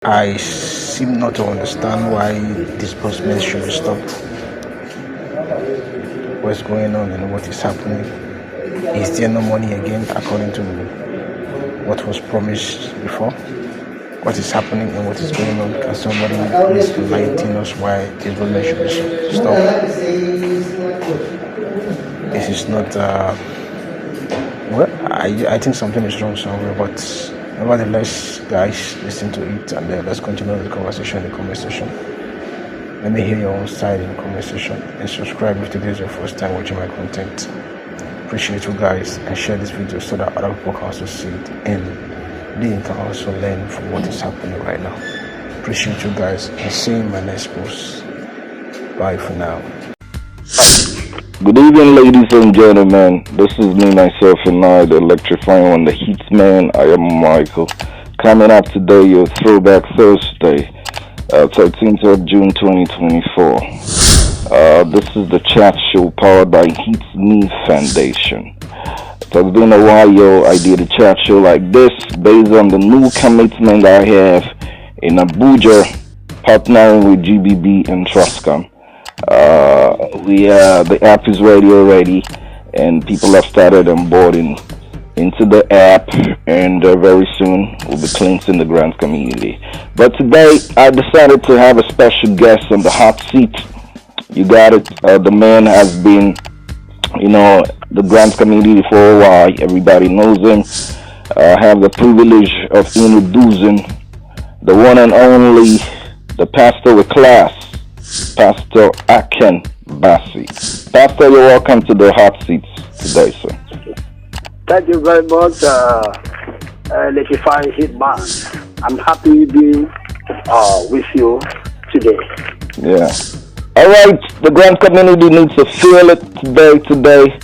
I seem not to understand why disbursement should be stopped. What's going on and what is happening? Is there no money again according to what was promised before? What is happening and what is going on? Can somebody please enlighten us why disbursement should be stopped? This is not, I think something is wrong somewhere, but nevertheless, guys, listen to it and let's continue the conversation in the comment section. Let me hear your own side in the comment section and subscribe if today is your first time watching my content. Appreciate you guys and share this video so that other people can also see it and they can also learn from what is happening right now. Appreciate you guys and see you in my next post. Bye for now. Good evening, ladies and gentlemen. This is me, myself, and I, the electrifying one, the heat man. I am Michael. Coming up today, your Throwback Thursday, 13th of June 2024. This is the chat show powered by Heat Me Foundation. It has been a while, I did a chat show like this based on the new commitment I have in Abuja, partnering with GBB and Trustcom. The app is ready already, and people have started onboarding into the app, and very soon we'll be cleansing the grant community. But today I decided to have a special guest on the hot seat. You got it. The man has been, the grant community for a while. Everybody knows him. I have the privilege of introducing the one and only, the pastor with class, Pastor Aken Bassi. Pastor, you're welcome to the hot seats today, sir. Thank you very much, Electrifying Hitman. I'm happy to be with you today. Yeah. All right, the grant community needs to feel it today,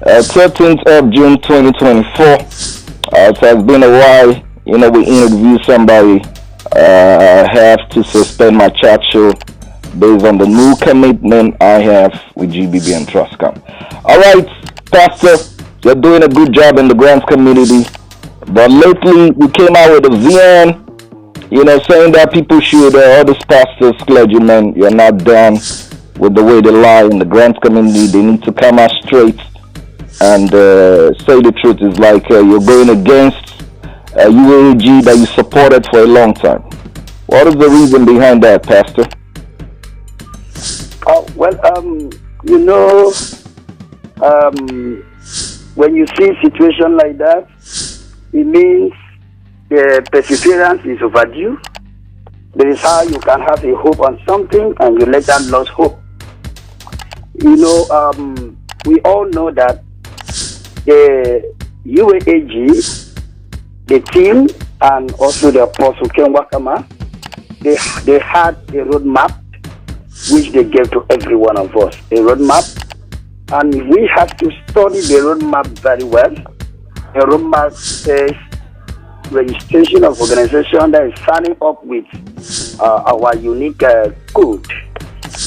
13th of June 2024. It has been a while. We interviewed somebody. I have to suspend my chat show based on the new commitment I have with GBB and Trustcom. All right, Pastor, you're doing a good job in the grants community, but lately we came out with a VN, saying that people should, all these pastors, clergymen, you're not done with the way they lie in the grants community. They need to come out straight and say the truth. It's like you're going against UAAG that you supported for a long time. What is the reason behind that, Pastor? When you see a situation like that, it means the perseverance is overdue. That is how you can have a hope on something and you let that lose hope. We all know that the UAAG, the team, and also the Apostle Ken Wakama, they had a roadmap which they gave to every one of us, a roadmap, and we have to study the roadmap very well. The roadmap says registration of organization that is signing up with our unique code,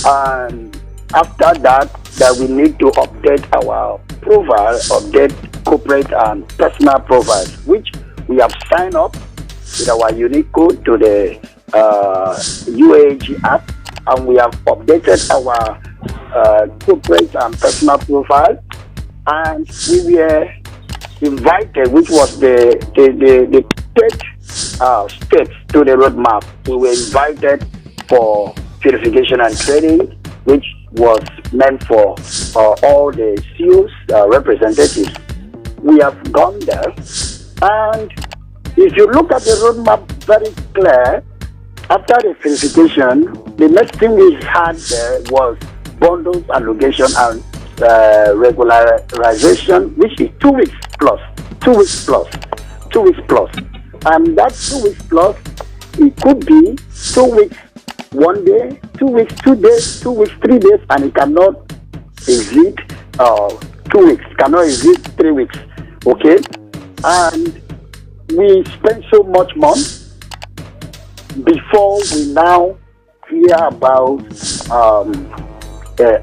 and after that we need to update our profile, update corporate and personal profiles, which we have signed up with our unique code to the UAAG app. And we have updated our corporate and personal profile, and we were invited, which was the third step to the roadmap. We were invited for verification and training, which was meant for all the CEOs, representatives. We have gone there, and if you look at the roadmap very clear, after the verification, the next thing we had there was bundles allocation and regularization, which is 2 weeks plus. And that 2 weeks plus, it could be 2 weeks 1 day, 2 weeks 2 days, 2 weeks 3 days, and it cannot exceed 2 weeks, cannot exceed 3 weeks. Okay? And we spent so much money before we now hear about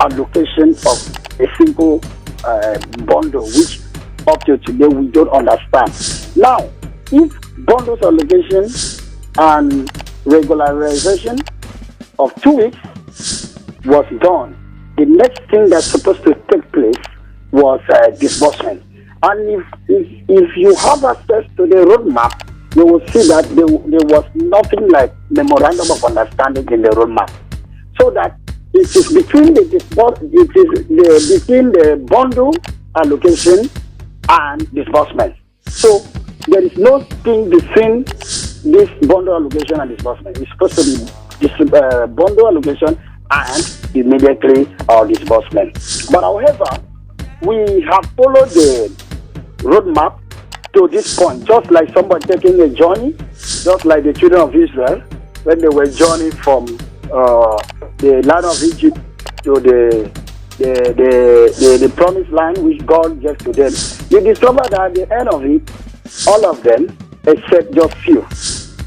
allocation of a single bundle, which up to today we don't understand. Now, if bundles allocation and regularization of 2 weeks was done. The next thing that's supposed to take place was disbursement. And if you have access to the roadmap, you will see that there was nothing like memorandum of understanding in the roadmap. So that it is between between the bundle allocation and disbursement. So there is no thing between this bundle allocation and disbursement. It's supposed to be bundle allocation and immediately disbursement. But however, we have followed the roadmap to this point, just like somebody taking a journey, just like the children of Israel when they were journeying from the land of Egypt to the promised land which God gave to them. You discover that at the end of it, all of them, except just few,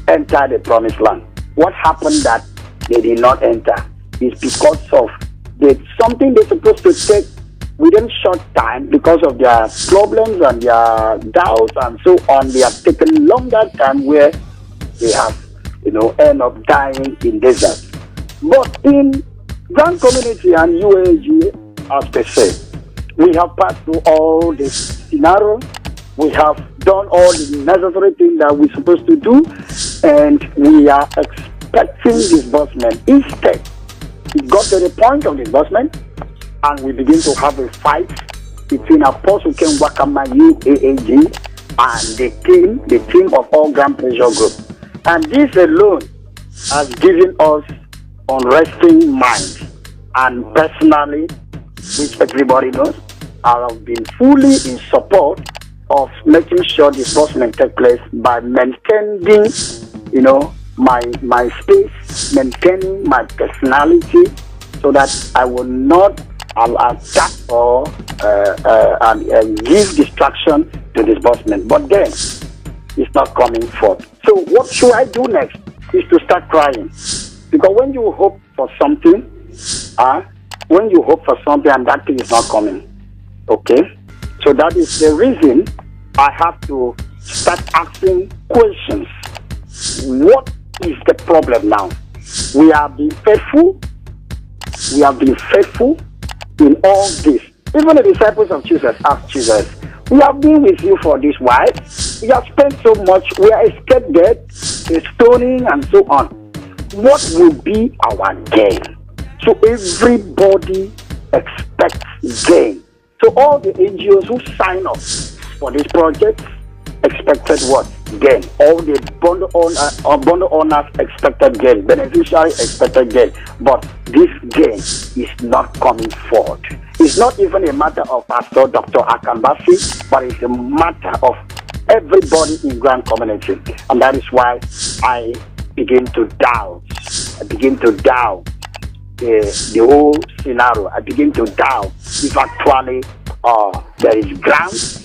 entered the promised land. What happened that they did not enter is because of something they're supposed to take within short time, because of their problems and their doubts and so on. They have taken longer time where they have, end up dying in desert. But in Grant community and UAAG, as per se, we have passed through all this scenario. We have done all the necessary things that we're supposed to do, and we are expecting disbursement. Instead, it got to the point of disbursement, and we begin to have a fight between Apostle Ken Wakama UAAG and the team of all Grand Pressure Group. And this alone has given us unresting mind. And personally, which everybody knows, I have been fully in support of making sure disbursement take place by maintaining, my space, maintaining my personality, so that I will not attack or give distraction to disbursement. But then, it's not coming forth. So what should I do next? Is to start crying. Because when you hope for something, and that thing is not coming, okay? So that is the reason I have to start asking questions. What is the problem now? We have been faithful. We have been faithful in all this. Even the disciples of Jesus asked Jesus, we have been with you for this while. We have spent so much. We are escaped death, the stoning, and so on. What will be our gain? So everybody expects gain. So all the NGOs who sign up for this project expected what? Gain. All the bundle owners expected gain. Beneficiaries expected gain. But this gain is not coming forward. It's not even a matter of Pastor Dr. Akambasi, but it's a matter of everybody in Grand Community. And that is why I begin to doubt. I begin to doubt the whole scenario. I begin to doubt if actually there is grant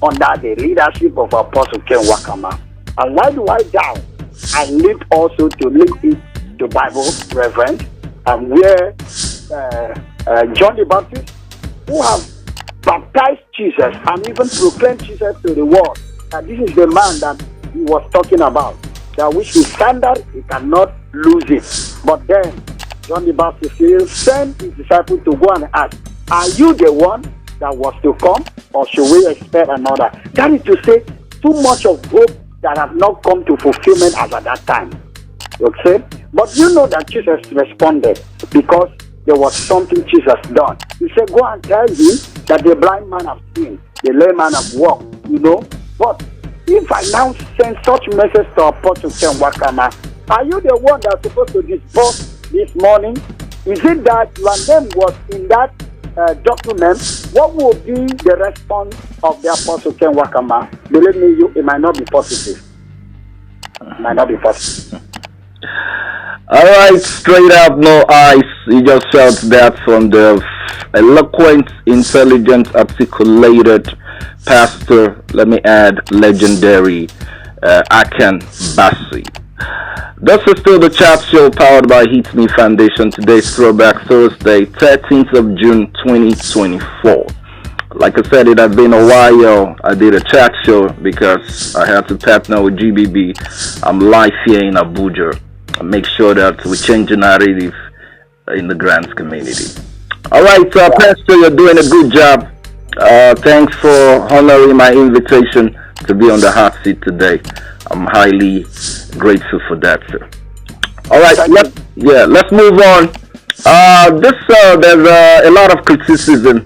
under the leadership of Apostle Ken Wakama. And why do I doubt? I need also to link it to Bible reverend, and where John the Baptist, who have baptized Jesus and even proclaimed Jesus to the world, that this is the man that he was talking about, that which his standard, he cannot lose it. But then John the Baptist sent his disciples to go and ask, are you the one that was to come, or should we expect another? That is to say, too much of hope that have not come to fulfillment as at that time. Okay? But you know that Jesus responded because there was something Jesus done. He said, go and tell him that the blind man have seen, the lame man have walked, But if I now send such message to Apostle Ken Wakama, are you the one that's supposed to disburse this morning? Is it that your name was in that document? What will be the response of the Apostle Ken Wakama? Believe me, it might not be positive. It might not be positive. All right, straight up, no eyes. He just shouts that from the eloquent, intelligent, articulated pastor, let me add, legendary Akan Bassi. This is still the chat show powered by Hit Me Foundation. Today's Throwback Thursday, 13th of June 2024. Like I said, it has been a while. I did a chat show because I had to partner with GBB. I'm live here in Abuja. make sure that we change the narrative in the grants community. All right, Pastor, you're doing a good job. Thanks for honoring my invitation to be on the hot seat today. I'm highly grateful for that, sir. All right, let's move on. There's a lot of criticism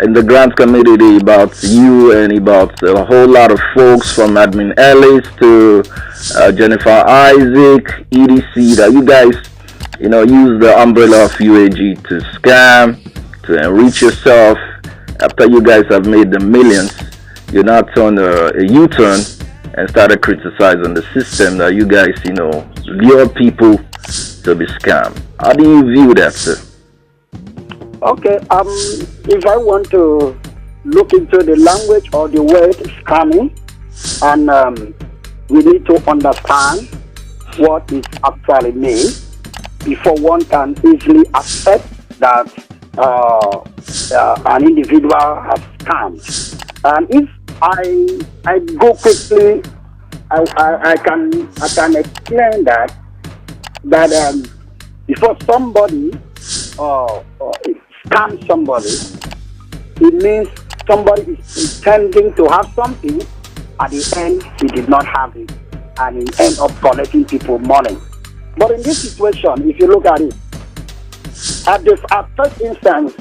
in the grants community about you and about a whole lot of folks from Admin Ellis to Jennifer Isaac, EDC, that you guys, use the umbrella of UAG to scam, to enrich yourself. After you guys have made the millions, you now turn a U-turn and started criticizing the system that you guys, lure people to be scammed. How do you view that, sir? Okay, if I want to look into the language or the word scamming, and we need to understand what it actually means before one can easily accept that an individual has scammed. And if I go quickly, I can explain that before somebody scams somebody, it means somebody is intending to have something, at the end he did not have it, and he ends up collecting people money. But in this situation, if you look at it, at first instance,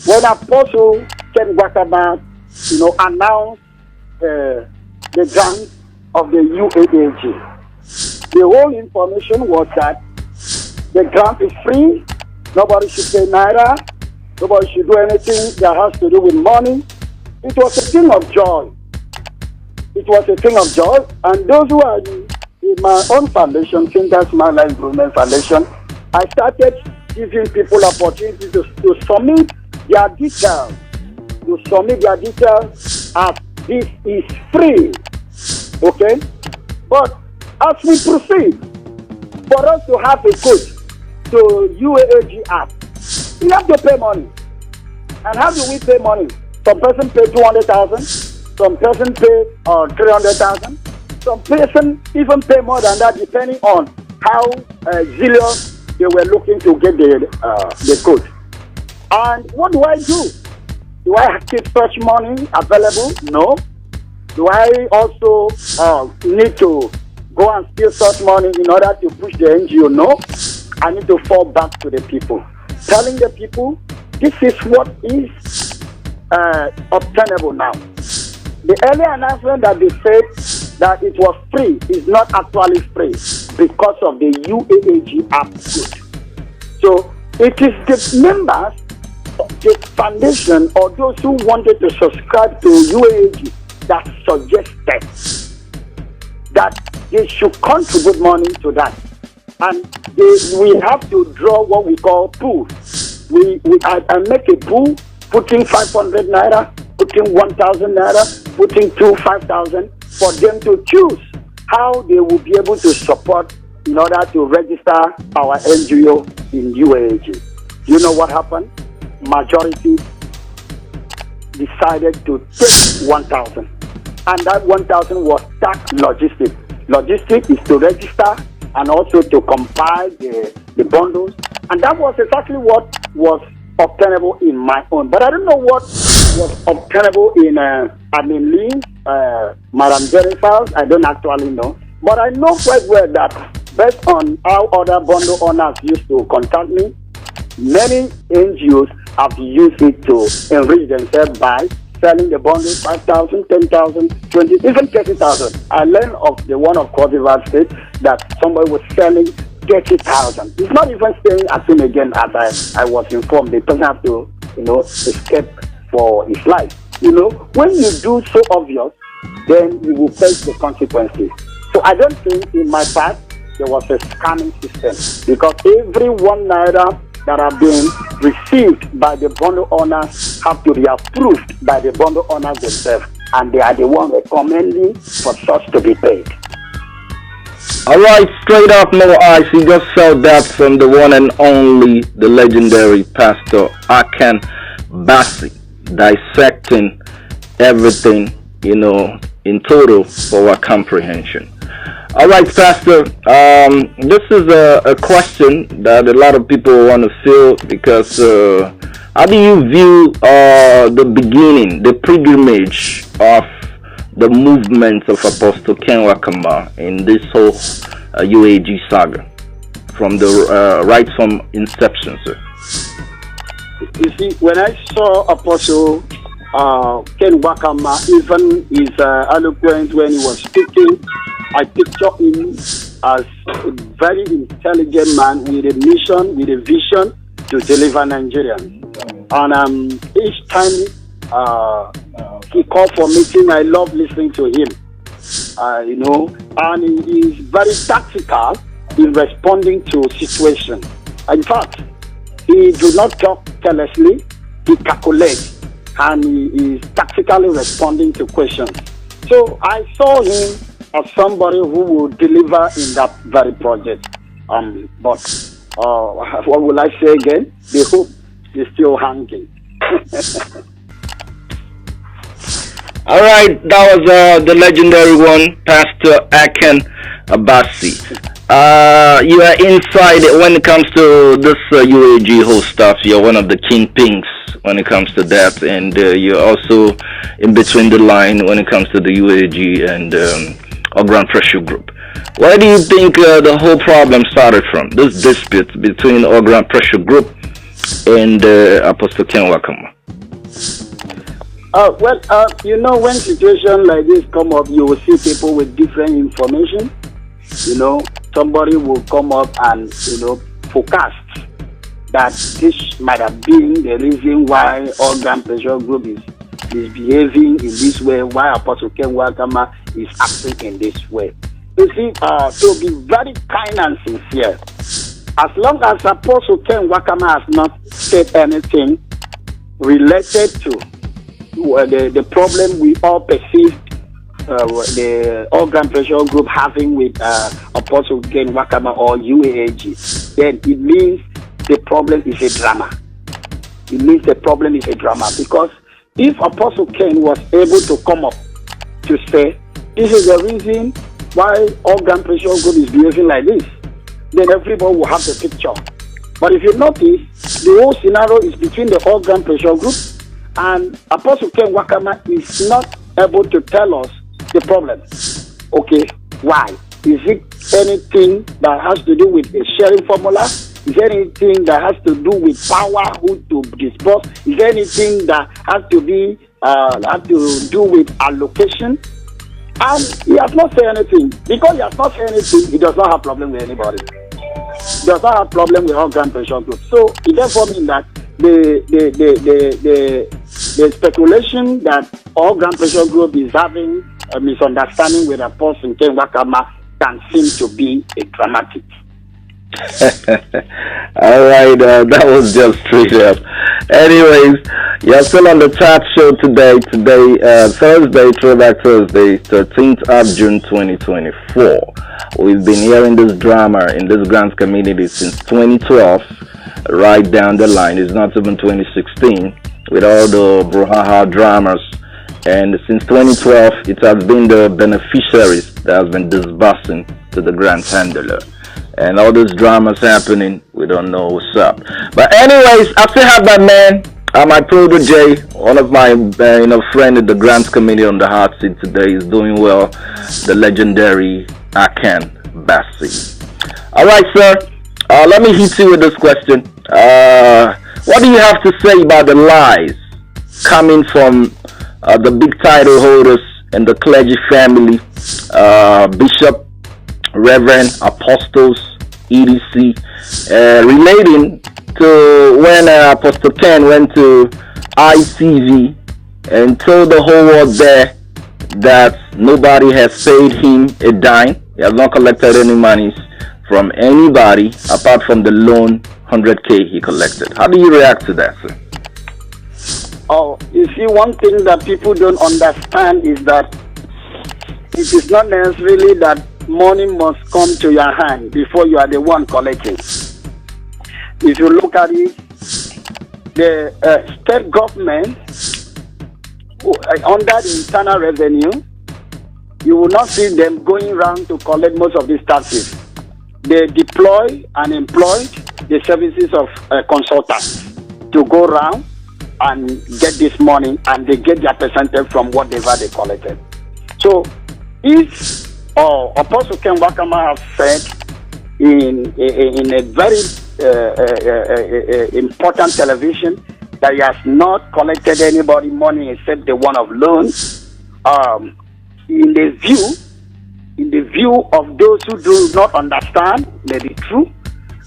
when Apostle Ken Wakabat, announced the grant of the UAAG, the whole information was that the grant is free, nobody should pay naira, nobody should do anything that has to do with money. It was a thing of joy. It was a thing of joy, and those who are in my own foundation, Thinkers Smart Life Improvement Foundation, I started giving people opportunity to submit their details. To submit their details as this is free. Okay? But as we proceed, for us to have a code to UAAG app, we have to pay money. And how do we pay money? Some person pay 200,000, some person pay 300,000, some person even pay more than that, depending on how zealous they were looking to get the code. And what do I do? Do I keep such money available? No. Do I also need to go and steal such money in order to push the NGO? No. I need to fall back to the people, telling the people this is what is obtainable now. The earlier announcement that they said that it was free is not actually free because of the UAAG app code. So it is the members of the foundation or those who wanted to subscribe to UAAG that suggested that they should contribute money to that. And we have to draw what we call pools. I make a pool, putting 500 naira, putting 1,000 naira, putting 5,000 for them to choose how they will be able to support in order to register our NGO in UAAG. You know what happened? Majority decided to take 1,000, and that 1,000 was tax logistics. Logistics is to register and also to compile the bundles, and that was exactly what was obtainable in my own. But I don't know what was obtainable in Admin Lee, Madam Jennifer's. I don't actually know, but I know quite well that based on how other bundle owners used to contact me, many NGOs have used it to enrich themselves by selling the bundles 5,000, 10,000, 20, even 30,000. I learned of the one of Cross River State that somebody was selling 30,000. It's not even staying at home again, as I was informed. They don't have to, escape for his life. When you do so obvious, then you will face the consequences. So I don't think in my past there was a scamming system, because every 1 naira that are being received by the bundle owners have to be approved by the bundle owners themselves, and they are the ones recommending for such to be paid. All right, straight up, no ice. You just felt that from the one and only, the legendary Pastor Akan Bassi, dissecting everything, in total for our comprehension. All right, Pastor. This is a question that a lot of people want to feel because how do you view the beginning, the pilgrimage of the movement of Apostle Ken Wakama in this whole UAG saga from the right from inception, sir? You see, when I saw Apostle Ken Wakama, even his eloquence when he was speaking, I picture him as a very intelligent man with a mission, with a vision to deliver Nigerians. And each time he called for meeting, I love listening to him. And he is very tactical in responding to situations. In fact, he do not talk carelessly, he calculates, and he is tactically responding to questions. So I saw him as somebody who will deliver in that very project. But what will I say again? The hope is still hanging. All right, that was the legendary one, Pastor Aken Abasi. You are inside when it comes to this UAG whole stuff. You're one of the kingpins when it comes to that, and you're also in between the line when it comes to the UAG and our Grand Pressure Group. Where do you think the whole problem started from? This dispute between our Grand Pressure Group and Apostle Ken Wakama? When situations like this come up, you will see people with different information. Somebody will come up and, forecast that this might have been the reason why all Grand Pressure Group is behaving in this way, why Apostle Ken Wakama is acting in this way. You see, to be very kind and sincere, as long as Apostle Ken Wakama has not said anything related to the problem we all perceive the all Grand Pressure Group having with Apostle Ken Wakama or UAAG, then it means the problem is a drama. It means the problem is a drama, because if Apostle Ken was able to come up to say, this is the reason why all Grand Pressure Group is behaving like this, then everybody will have the picture. But if you notice, the whole scenario is between the all Grand Pressure Group, and Apostle Ken Wakama is not able to tell us the problem. Okay, why? Is it anything that has to do with a sharing formula? Is there anything that has to do with power, who to disburse? Is there anything that has to do with allocation? And he has not said anything. Because he has not said anything, he does not have problem with anybody. He does not have problem with all Grand Pressure Group. So it therefore means that the speculation that all Grand Pressure Group is having a misunderstanding with Apostle Ken Wakama can seem to be a dramatic. All right, that was just straight up. Anyways, you're still on the chat show today. Thursday, Throwback Thursday, 13th of June 2024. We've been hearing this drama in this grants community since 2012, right down the line. It's not even 2016 with all the brouhaha dramas. And since 2012, it has been the beneficiaries that has been disbursing to the grant handler. And all those dramas happening, we don't know what's up. But anyways, I still have my man, my protege, one of my friend in the grants committee on the hot seat today is doing well, the legendary Aken Bassi. All right, sir. Let me hit you with this question. What do you have to say about the lies coming from the big title holders and the clergy family, Bishop, Reverend, Apostles, EDC, relating to when Apostle Ken went to ITV and told the whole world there that nobody has paid him a dime. He has not collected any money from anybody apart from the loan 100K he collected. How do you react to that, sir? Oh, you see, one thing that people don't understand is that it is not necessarily that money must come to your hand before you are the one collecting. If you look at it, the state government under the internal revenue, you will not see them going around to collect most of these taxes. They deploy and employ the services of consultants to go around and get this money, and they get their percentage from whatever they collected. So if Apostle Ken Wakama has said in a very important television that he has not collected anybody money except the one of loans, in the view of those who do not understand, may be true,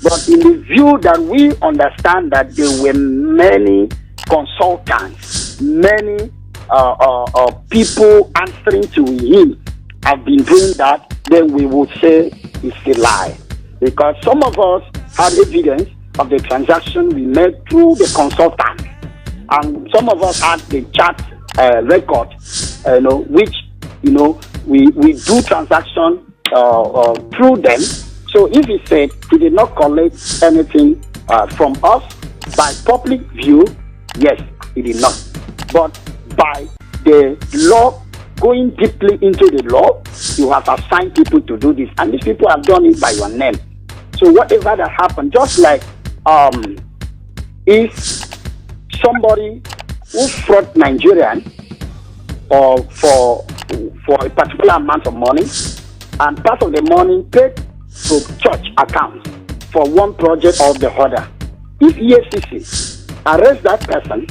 but in the view that we understand that there were many consultants, many people answering to him have been doing that, then we would say it's a lie. Because some of us have evidence of the transaction we made through the consultant, and some of us had the chat record, which we do transaction through them. So if he said he did not collect anything from us by public view, yes, he did not. But by the law, going deeply into the law, you have assigned people to do this, and these people have done it by your name. So whatever that happened, just like if somebody who fraud Nigerian or for a particular amount of money, and part of the money paid to church account for one project or the other, if EFCC arrest that person,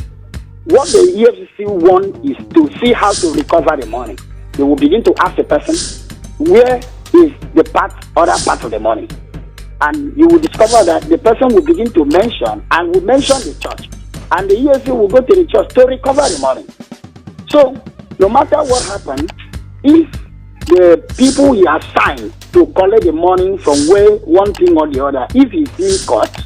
what the EFCC want is to see how to recover the money. They will begin to ask the person, where is the other part of the money? And you will discover that the person will begin to mention the church. And the EFCC will go to the church to recover the money. So, no matter what happens, if the people he assigned to collect the money from one thing or the other, if he's being caught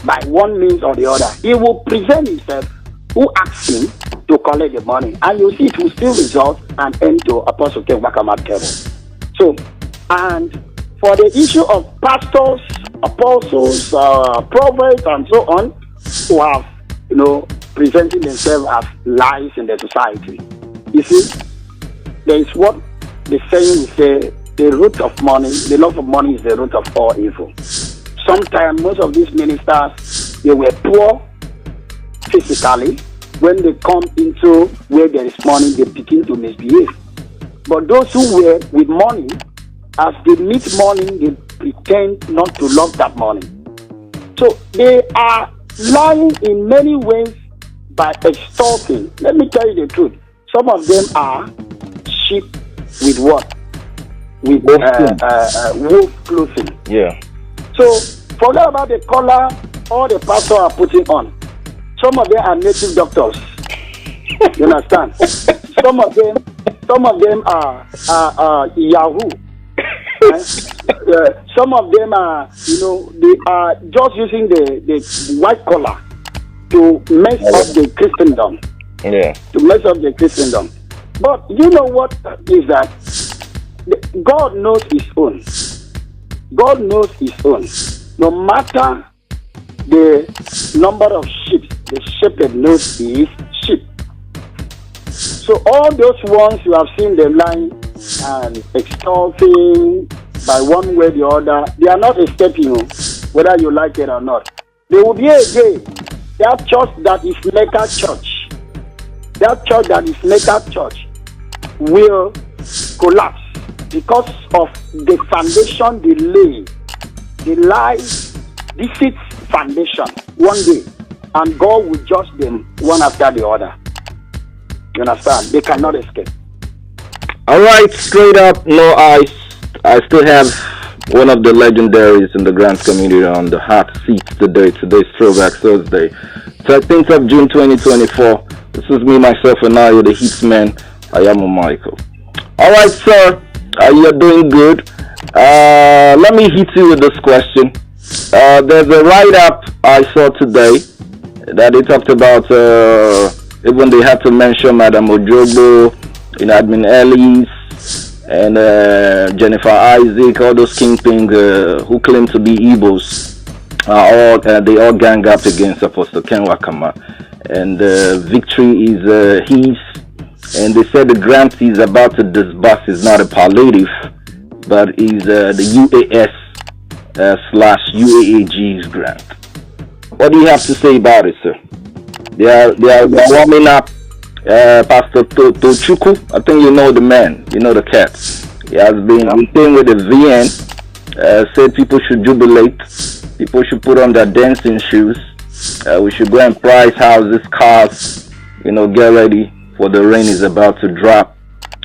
by one means or the other, he will present himself who asks him to collect the money. And you see it will still result and end to Apostle Ken Wakamat Kebo. So, and for the issue of pastors, apostles, prophets, and so on, who have, presenting themselves as lies in the society. You see, there is what the saying will say, the root of money, the love of money is the root of all evil. Sometimes most of these ministers, they were poor physically. When they come into where there is money, they begin to misbehave. But those who were with money, as they meet money, they pretend not to love that money. So they are lying in many ways by extorting. Let me tell you the truth. Some of them are sheep with what? With wolf clothing. Yeah. So forget about the color all the pastors are putting on. Some of them are native doctors. You understand? Some of them are Yahoo. Some of them are, they are just using the white collar to mess up the Christendom. Yeah. To mess up the Christendom. But you know what is that? God knows his own. God knows his own. No matter the number of sheep, the shepherd knows his sheep. So all those ones you have seen them lying and extorting by one way or the other, they are not escaping, whether you like it or not. There will be a day that church that is Mecca church, will collapse because of the foundation they lay. They lie, deceit foundation one day, and God will judge them one after the other. You understand? They cannot escape. All right, straight up, no ice. I still have one of the legendaries in the Grant community on the hot seat today. Today's Throwback Thursday, 13th of June 2024. This is me, myself, and I, the Heatsman. I am Michael. All right, sir, you're doing good. Let me hit you with this question. There's a write-up I saw today that they talked about, even they had to mention Madam Ojogbo, Admin Ellis, and Jennifer Isaac, all those kingpins who claim to be Igbos, they all gang up against Apostle Ken Wakama. And victory is his, and they said the grant he's about to disburse is not a palliative, but is the UAS / UAAG grant. What do you have to say about it, sir? They are warming up Pastor Tochuku. I think you know the man, you know the cat. He has been staying with the VN. Said people should jubilate. People should put on their dancing shoes. We should go and price houses, cars. Get ready for the rain is about to drop.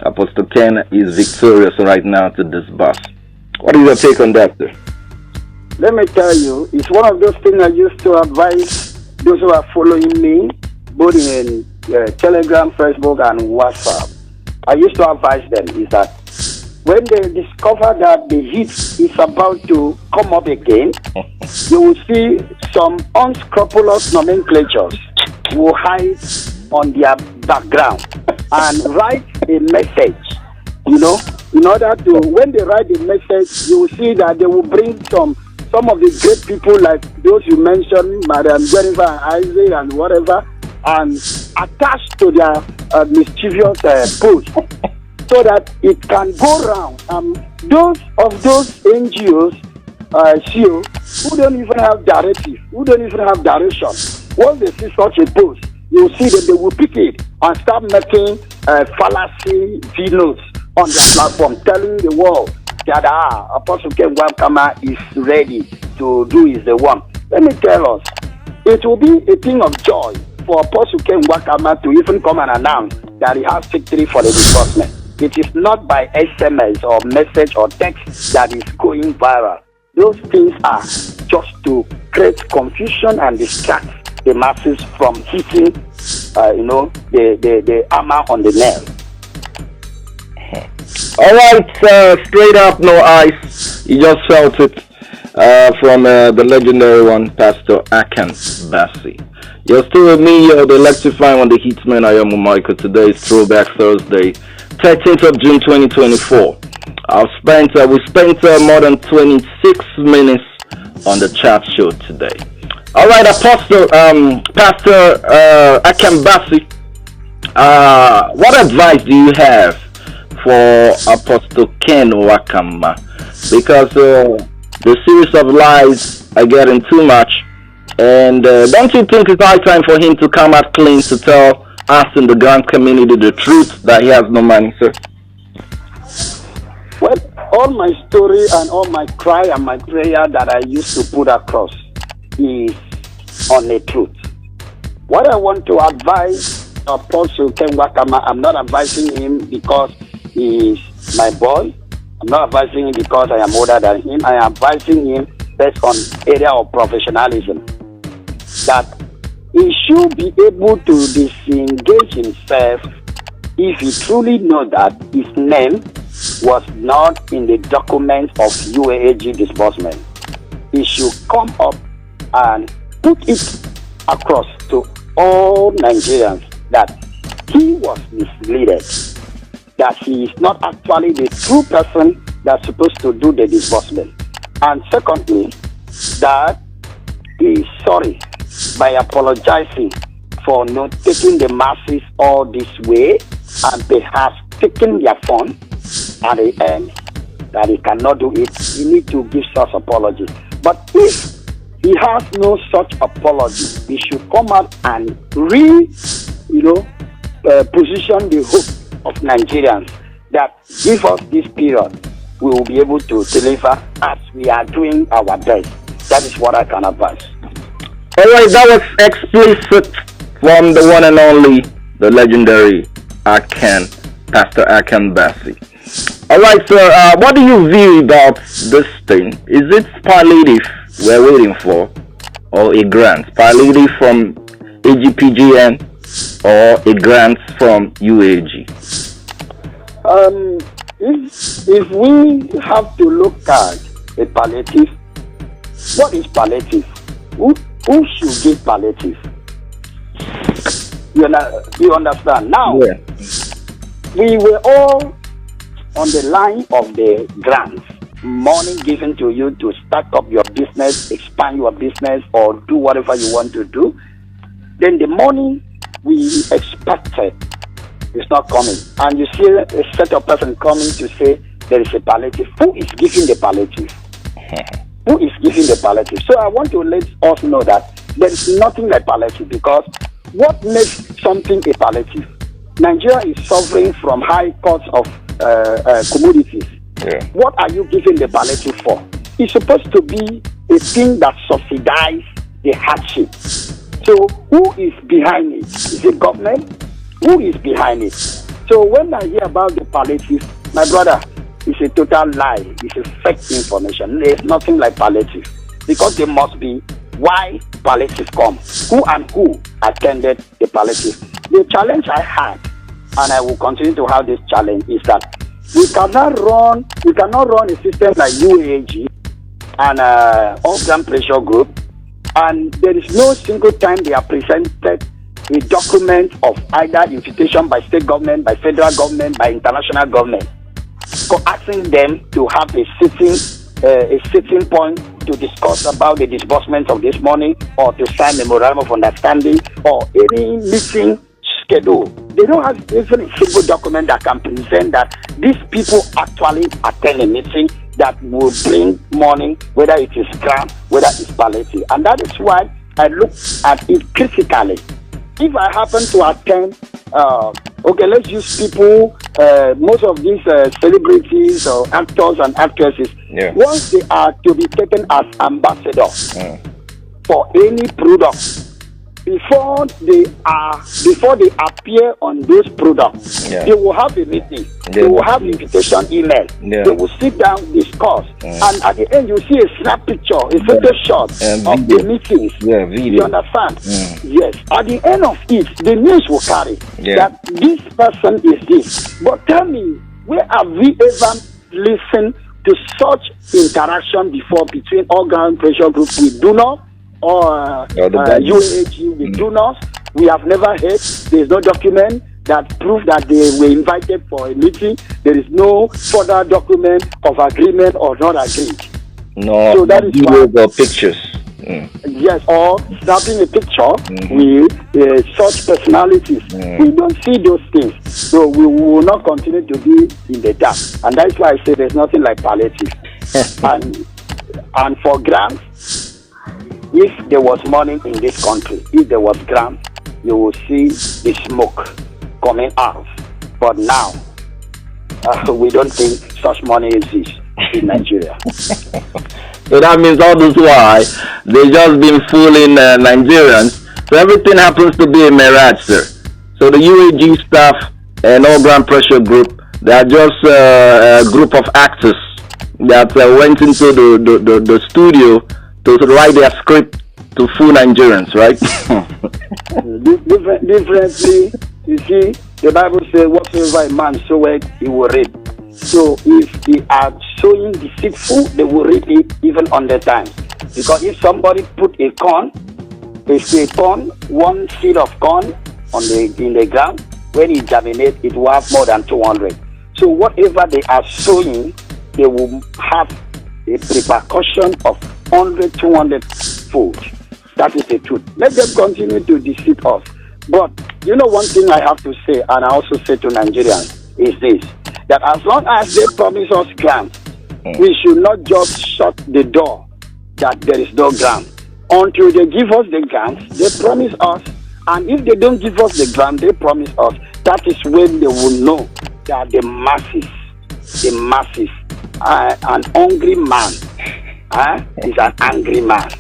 Apostle Ken is victorious right now to disburse. What is your take on that, sir? Let me tell you, it's one of those things I used to advise those who are following me, both in Telegram, Facebook, and WhatsApp. I used to advise them is that when they discover that the heat is about to come up again, you will see some unscrupulous nomenclatures will hide on their background and write a message, in order to, when they write a message, you will see that they will bring some of the great people like those you mentioned, Madam Jennifer and Isaac and whatever, and attached to their mischievous post so that it can go round. Those NGOs, CEO, who don't even have directive, who don't even have direction, once they see such a post, you'll see that they will pick it and start making fallacy videos on their platform, telling the world that Apostle Ken Wakama is ready to do is the one. Let me tell us, it will be a thing of joy for Apostle Ken Wakama to even come and announce that he has victory for the disbursement. It is not by SMS or message or text that is going viral. Those things are just to create confusion and distract the masses from hitting, the hammer on the nail. All right, straight up, no ice. You just felt it from the legendary one, Pastor Akan Bassi. You're still with me, the electrifying one, the Heatman. I am Michael. Today is Throwback Thursday, 13th of June, 2024. We spent more than 26 minutes on the chat show today. All right, Pastor Akan Bassi, what advice do you have for Apostle Ken Wakama? Because the series of lies are getting too much, and don't you think it's high time for him to come out clean to tell us in the grant community the truth that he has no money, sir? Well, all my story and all my cry and my prayer that I used to put across is on the truth. What I want to advise Apostle Ken Wakama, I'm not advising him because he is my boy. I'm not advising him because I am older than him. I am advising him based on area of professionalism, that he should be able to disengage himself if he truly knows that his name was not in the document of UAAG disbursement. He should come up and put it across to all Nigerians that he was misled, that he is not actually the true person that's supposed to do the disbursement. And secondly, that he is sorry by apologizing for not taking the masses all this way and perhaps taking their fun at the end, that he cannot do it. He needs to give such apology. But if he has no such apology, he should come out and position the hope of Nigerians that give us this period, we will be able to deliver as we are doing our best. That is what I can advise. All right, that was explicit from the one and only, the legendary Pastor Akan Bassi. All right, sir, what do you view about this thing? Is it palliative we're waiting for, or a grant? Palliative from AGPGN or a grant from UAAG? If we have to look at a palliative, what is palliative? Who should give palliative? You understand? Now, yeah. We were all on the line of the grants, money given to you to start up your business, expand your business, or do whatever you want to do. Then the money we expected it's not coming. And you see a set of person coming to say there is a palliative. Who is giving the palliative? Who is giving the palliative? So I want to let us know that there is nothing like palliative, because what makes something a palliative? Nigeria is suffering from high costs of commodities. Yeah. What are you giving the palliative for? It's supposed to be a thing that subsidizes the hardship. So who is behind it? Is it government? Who is behind it? So when I hear about the palliative, my brother, it's a total lie. It's a fake information. There's nothing like palliative, because there must be why palliative come. Who and who attended the palliative? The challenge I had, and I will continue to have this challenge, is that we cannot run a system like UAAG and all-ground pressure group, and there is no single time they are presented a document of either invitation by state government, by federal government, by international government, asking them to have a sitting point to discuss about the disbursement of this money, or to sign a memorandum of understanding, or any meeting schedule. They don't have even a single document that can present that these people actually attend a meeting that will bring money, whether it is grant, whether it's palliative. And that is why I look at it critically. If I happen to attend, okay, let's use people, most of these celebrities or actors and actresses, once they are to be taken as ambassadors for any product, before they appear on those products, they will have a meeting. They will have invitation email. They will sit down, discuss, and at the end you see a snap picture, a photo shot of the meetings. You understand? Yes. At the end of it, the news will carry that this person is this. But tell me, where have we ever listened to such interaction before between organ pressure groups with donors? Or UAAG with donors? We have never heard. There is no document that proves that they were invited for a meeting. There is no further document of agreement or not agreed. No, so that is why, or pictures. Yes, or snapping a picture with such personalities. We don't see those things. So we will not continue to be in the dark. And that's why I say there's nothing like palliative. and for grants, if there was money in this country, if there was grant, you will see the smoke coming out. But now, we don't think such money exists in Nigeria. So that means all this while, they just been fooling Nigerians. So everything happens to be a mirage, sir. So the UAG staff and all ground pressure group, they are just a group of actors that went into the studio to write their script to fool Nigerians, right? Differently, you see, the Bible says, whatsoever a man soweth, he will reap. So if they are sowing deceitful, they will reap it even on the time. Because if somebody put a corn, one seed of corn in the ground, when it germinates, it will have more than 200. So whatever they are sowing, they will have a repercussion of 100, 200 fold. That is the truth. Let them continue to deceive us. But you know one thing I have to say, and I also say to Nigerians, is this, that as long as they promise us grant, we should not just shut the door that there is no grant. Until they give us the grant, they promise us, and if they don't give us the grant, they promise us, that is when they will know that the masses, an hungry man is an angry man.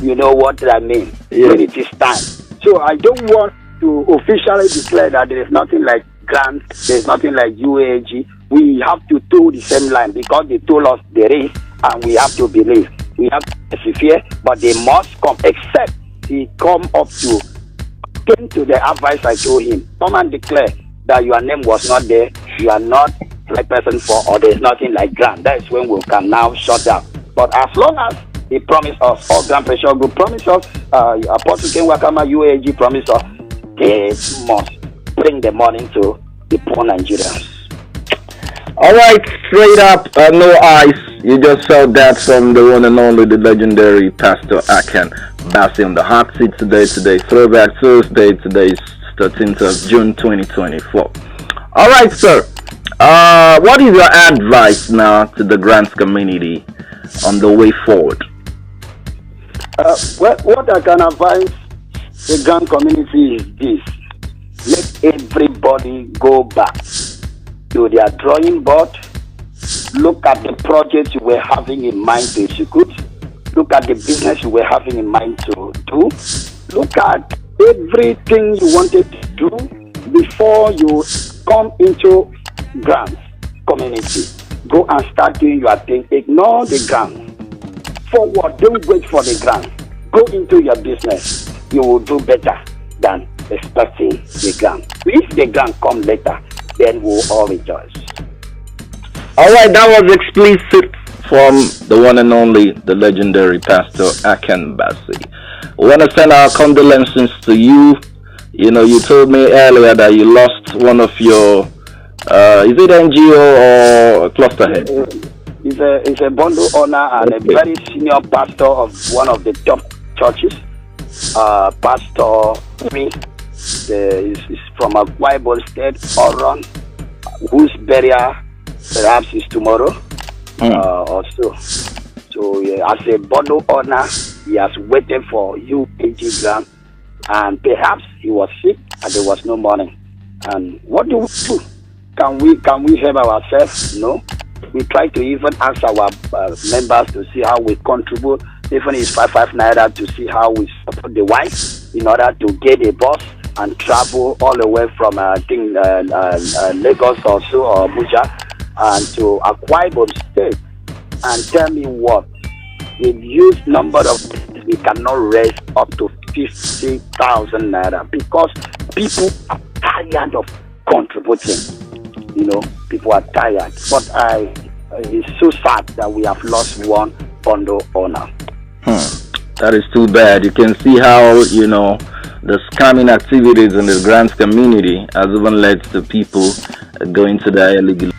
You know what I mean? When it is time. So I don't want to officially declare that there is nothing like grant, there is nothing like UAAG. We have to toe the same line, because they told us there is, and we have to believe. We have to persevere, but they must come, except he come up to, came to the advice I told him, come and declare that your name was not there, you are not the right person for, or there is nothing like grant. That is when we can now shut down. But as long as he promised us, all Grand Pressure Group promised us, Apostle Ken Wakama, UAAG promised us, they must bring the money to the poor Nigerians. All right, straight up, no ice. You just felt that from the one and only, the legendary Pastor Akan Bassi on the hot seat today. Throwback Thursday. Today is 13th of June 2024. All right, sir. What is your advice now to the grants community on the way forward? Well, what I can advise the grant community is this: let everybody go back to their drawing board. Look at the project you were having in mind to execute. Look at the business you were having in mind to do. Look at everything you wanted to do before you come into grants community. Go and start doing your thing. Ignore the grant. Forward, don't wait for the grant. Go into your business. You will do better than expecting the grant. If the grant comes later, then we'll all rejoice. All right, that was explicit from the one and only, the legendary Pastor Aken Bassi. We want to send our condolences to you. You know, you told me earlier that you lost one of your, is it NGO or cluster head? It's a bundle owner and a very senior pastor of one of the top churches. Pastor Smith is from a Bible state, Oron, whose burial perhaps is tomorrow or so. So as a bundle owner, he has waited for UAAG grant, and perhaps he was sick and there was no money. And what do we do? Can we help ourselves? No. We try to even ask our members to see how we contribute, even if it's 5 naira, to see how we support the wife in order to get a bus and travel all the way from Lagos or so, or Abuja, and to Akwa Ibom State. And tell me what, with huge number of, we cannot raise up to 50,000 naira because people are tired of contributing. You know, people are tired. But it's so sad that we have lost one bundle owner. That is too bad. You can see how, you know, the scamming activities in the grants community has even led to people going to the illegal